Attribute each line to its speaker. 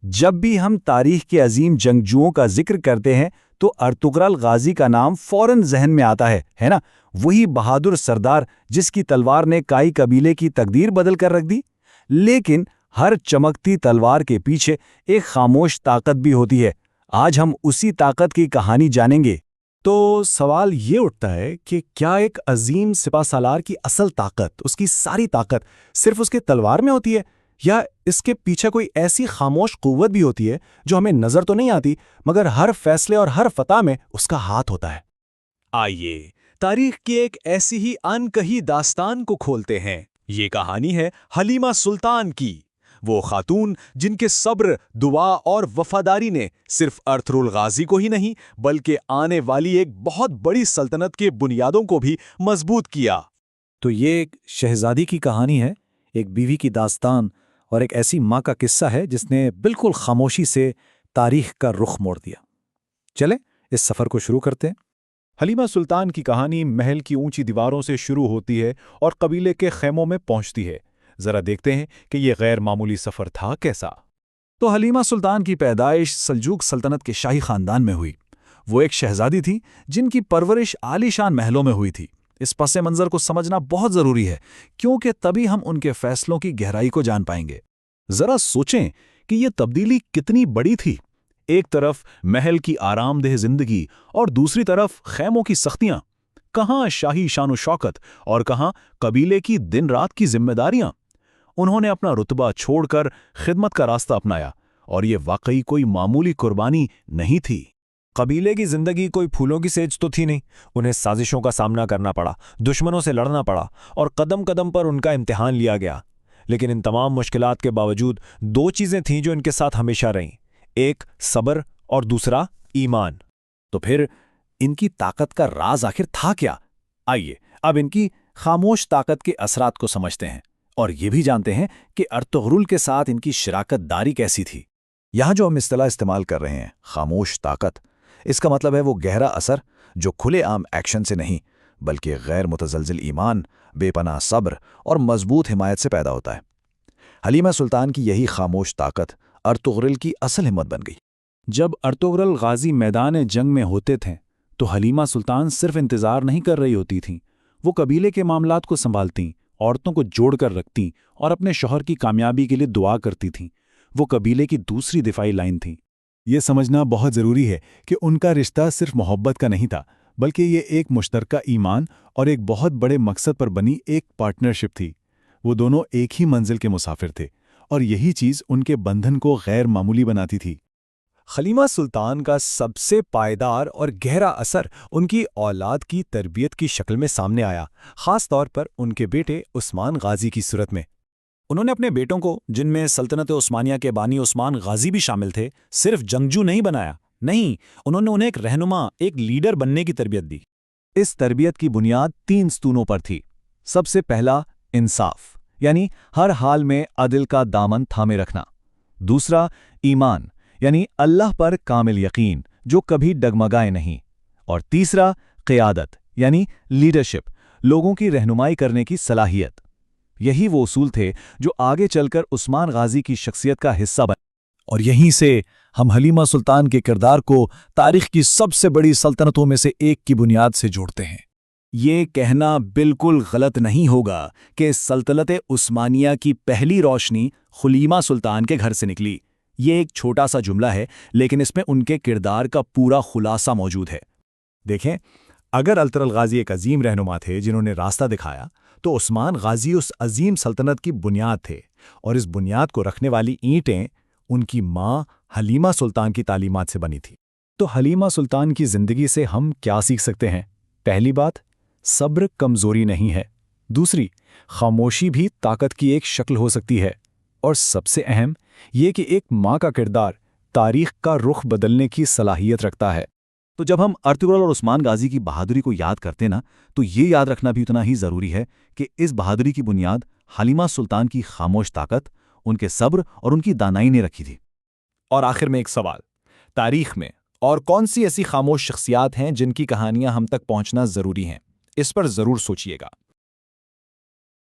Speaker 1: جب بھی ہم تاریخ کے عظیم جنگجوؤں کا ذکر کرتے ہیں تو ارطغرل غازی کا نام فوراً ذہن میں آتا ہے نا؟ وہی بہادر سردار جس کی تلوار نے کائی قبیلے کی تقدیر بدل کر رکھ دی۔ لیکن ہر چمکتی تلوار کے پیچھے ایک خاموش طاقت بھی ہوتی ہے۔ آج ہم اسی طاقت کی کہانی جانیں گے۔
Speaker 2: تو سوال یہ اٹھتا ہے کہ کیا ایک عظیم سپہ سالار کی اصل طاقت، اس کی ساری طاقت صرف اس کے تلوار میں ہوتی ہے، یا اس کے پیچھے کوئی ایسی خاموش قوت بھی ہوتی ہے جو ہمیں نظر تو نہیں آتی مگر ہر فیصلے اور ہر فتح میں اس کا ہاتھ ہوتا ہے؟
Speaker 3: آئیے تاریخ کی ایک ایسی ہی انکہی داستان کو کھولتے ہیں۔ یہ کہانی ہے حلیمہ سلطان کی، وہ خاتون جن کے صبر، دعا اور وفاداری نے صرف ارطغرل غازی کو ہی نہیں بلکہ آنے والی ایک بہت بڑی سلطنت کے بنیادوں کو بھی مضبوط کیا۔
Speaker 4: تو یہ ایک شہزادی کی کہانی ہے، ایک بیوی کی داستان اور ایک ایسی ماں کا قصہ ہے جس نے بالکل خاموشی سے تاریخ کا رخ موڑ دیا۔ چلیں اس سفر کو شروع کرتے ہیں۔
Speaker 2: حلیمہ سلطان کی کہانی محل کی اونچی دیواروں سے شروع ہوتی ہے اور قبیلے کے خیموں میں پہنچتی ہے۔ ذرا دیکھتے ہیں کہ یہ غیر معمولی سفر تھا کیسا۔
Speaker 1: تو حلیمہ سلطان کی پیدائش سلجوق سلطنت کے شاہی خاندان میں ہوئی۔ وہ ایک شہزادی تھی جن کی پرورش عالیشان محلوں میں ہوئی تھی۔ اس پس منظر کو سمجھنا بہت ضروری ہے کیونکہ تبھی ہم ان کے فیصلوں کی گہرائی کو جان پائیں گے۔
Speaker 2: ذرا سوچیں کہ یہ تبدیلی کتنی بڑی تھی۔ ایک طرف محل کی آرام دہ زندگی اور دوسری طرف خیموں کی سختیاں، کہاں شاہی شان و شوکت اور کہاں قبیلے کی دن رات کی ذمہ داریاں۔ انہوں نے اپنا رتبہ چھوڑ کر خدمت کا راستہ اپنایا، اور یہ واقعی کوئی معمولی قربانی نہیں تھی۔
Speaker 5: قبیلے کی زندگی کوئی پھولوں کی سیج تو تھی نہیں۔ انہیں سازشوں کا سامنا کرنا پڑا، دشمنوں سے لڑنا پڑا اور قدم قدم پر ان کا امتحان لیا گیا۔ لیکن ان تمام مشکلات کے باوجود دو چیزیں تھیں جو ان کے ساتھ ہمیشہ رہیں، ایک صبر اور دوسرا ایمان۔
Speaker 4: تو پھر ان کی طاقت کا راز آخر تھا کیا؟ آئیے اب ان کی خاموش طاقت کے اثرات کو سمجھتے ہیں اور یہ بھی جانتے ہیں کہ ارطغرل کے ساتھ ان کی شراکت داری کیسی تھی۔
Speaker 1: یہاں جو ہم اصطلاح استعمال کر رہے ہیں، خاموش طاقت، اس کا مطلب ہے وہ گہرا اثر جو کھلے عام ایکشن سے نہیں بلکہ غیر متزلزل ایمان، بے پناہ صبر اور مضبوط حمایت سے پیدا ہوتا ہے۔ حلیمہ سلطان کی یہی خاموش طاقت ارطغرل کی اصل ہمت بن گئی۔
Speaker 4: جب ارطغرل غازی میدان جنگ میں ہوتے تھے تو حلیمہ سلطان صرف انتظار نہیں کر رہی ہوتی تھیں، وہ قبیلے کے معاملات کو سنبھالتیں، عورتوں کو جوڑ کر رکھتیں اور اپنے شوہر کی کامیابی کے لیے دعا کرتی تھیں۔ وہ قبیلے کی دوسری دفاعی لائن تھیں۔
Speaker 2: یہ سمجھنا بہت ضروری ہے کہ ان کا رشتہ صرف محبت کا نہیں تھا بلکہ یہ ایک مشترکہ ایمان اور ایک بہت بڑے مقصد پر بنی ایک پارٹنرشپ تھی۔ وہ دونوں ایک ہی منزل کے مسافر تھے اور یہی چیز ان کے بندھن کو غیر معمولی بناتی تھی۔
Speaker 5: حلیمہ سلطان کا سب سے پائیدار اور گہرا اثر ان کی اولاد کی تربیت کی شکل میں سامنے آیا، خاص طور پر ان کے بیٹے عثمان غازی کی صورت میں۔
Speaker 4: انہوں نے اپنے بیٹوں کو، جن میں سلطنت عثمانیہ کے بانی عثمان غازی بھی شامل تھے، صرف جنگجو نہیں بنایا، نہیں، انہوں نے انہیں ایک رہنما، ایک لیڈر بننے کی تربیت دی۔
Speaker 1: اس تربیت کی بنیاد 3 ستونوں پر تھی۔ سب سے پہلا انصاف، یعنی ہر حال میں عدل کا دامن تھامے رکھنا۔ دوسرا ایمان، یعنی اللہ پر کامل یقین جو کبھی ڈگمگائے نہیں۔ اور تیسرا قیادت، یعنی لیڈرشپ، لوگوں کی رہنمائی کرنے کی صلاحیت۔ یہی وہ اصول تھے جو آگے چل کر عثمان غازی کی شخصیت کا حصہ بنے، اور یہیں سے ہم حلیمہ سلطان کے کردار کو تاریخ کی سب سے بڑی سلطنتوں میں سے ایک کی بنیاد سے جوڑتے ہیں۔ یہ کہنا بالکل غلط نہیں ہوگا کہ سلطنت عثمانیہ کی پہلی روشنی حلیمہ سلطان کے گھر سے نکلی۔ یہ ایک چھوٹا سا جملہ ہے لیکن اس میں ان کے کردار کا پورا خلاصہ موجود ہے۔
Speaker 2: دیکھیں، اگر ارطغرل غازی ایک عظیم رہنما تھے جنہوں نے راستہ دکھایا، تو عثمان غازی اس عظیم سلطنت کی بنیاد تھے، اور اس بنیاد کو رکھنے والی اینٹیں ان کی ماں حلیمہ سلطان کی تعلیمات سے بنی تھی۔
Speaker 4: تو حلیمہ سلطان کی زندگی سے ہم کیا سیکھ سکتے ہیں؟ پہلی بات، صبر کمزوری نہیں ہے۔ دوسری، خاموشی بھی طاقت کی ایک شکل ہو سکتی ہے۔ اور سب سے اہم یہ کہ ایک ماں کا کردار تاریخ کا رخ بدلنے کی صلاحیت رکھتا ہے۔
Speaker 1: تو جب ہم ارطغرل اور عثمان غازی کی بہادری کو یاد کرتے نا، تو یہ یاد رکھنا بھی اتنا ہی ضروری ہے کہ اس بہادری کی بنیاد حلیمہ سلطان کی خاموش طاقت، ان کے صبر اور ان کی دانائی نے رکھی تھی۔
Speaker 5: اور آخر میں ایک سوال، تاریخ میں اور کون سی ایسی خاموش شخصیات ہیں جن کی کہانیاں ہم تک پہنچنا ضروری ہیں؟ اس پر ضرور سوچئے گا۔